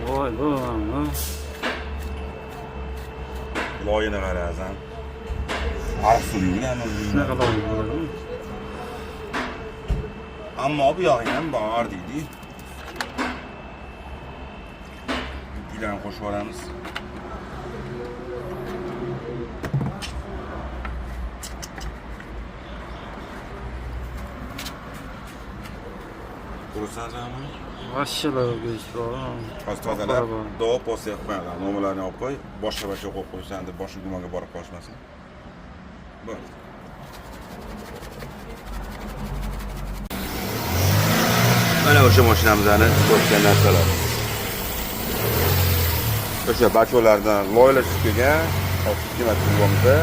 Voy bu. Loyini qarasam. Ariq suvingmi? Shunaqa loy bo'ladimi? Ammo bu yog'i ham bor deydi. Gullarni qo'shib olamiz. Ko'rsanizmi? Vashshalo go'sht bor. Hozir tozalab, dov po'sti qo'yadi. Nomalarni olib qo'y, boshqa qo'yib qo'ysan deb boshqa gumonga borib qolishmasin. Bu. Mana o'sha mashinamizni ko'rgan narsalar. O'sha bacholardan loyilashib kelgan, hozir qiymat qilganimizda,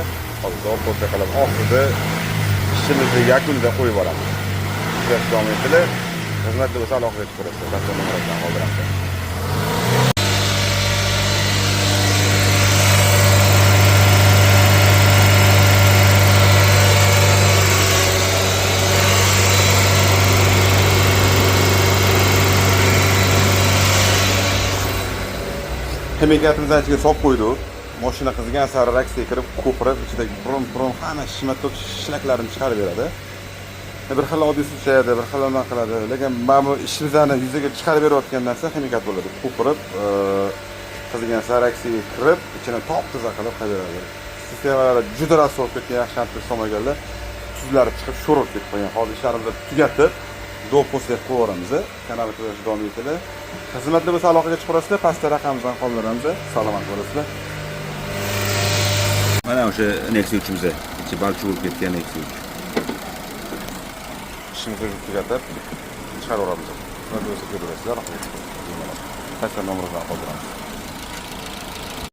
hozir dov po'sti qilib oxirida ishimizni yakunida qo'yib olamiz. Davom etilib, xizmatda bo'lsa alohida ko'rasiz. Bacholardan qoldiramiz. Hemikatimizni ichiga solib qo'ydik. Mashina qizigan sari raksiga kirib, ko'pirib, ichidagi bron hamma shishmat shishlaklarini chiqarib beradi. Bir xil oddiy suvchayadi, bir xil nima qiladi. Lekin mana bu ishimizni yuzaga chiqarib berayotgan narsa hemikat bo'ladi. Ko'pirib, qizigan sari raksiga kirib, ichini top-toza qilib qo'yadi. Sistemalar juda rasos ketgan, yaxshi ham solmaganlar. Tuzlari chiqib, sho'rib ketib qolgan. Hozir ishlarimizni tugatib, do'pposga qo'yamiz. Kanalga ko'rish davom etadi. Xizmatda bo'lsa aloqaga chiqasizlar, pastda raqamimizdan qoldiramiz. Salomat bo'lasizlar. Mana o'sha Nexia 3imiz, ichi balchi bo'lib ketgan Nexia 3. Ishimizni tugatib, chiqarib olamiz. Xizmatda bo'lsa ko'rasizlar, raqamga chiqasiz. Pastda nomerimizdan qoldiramiz.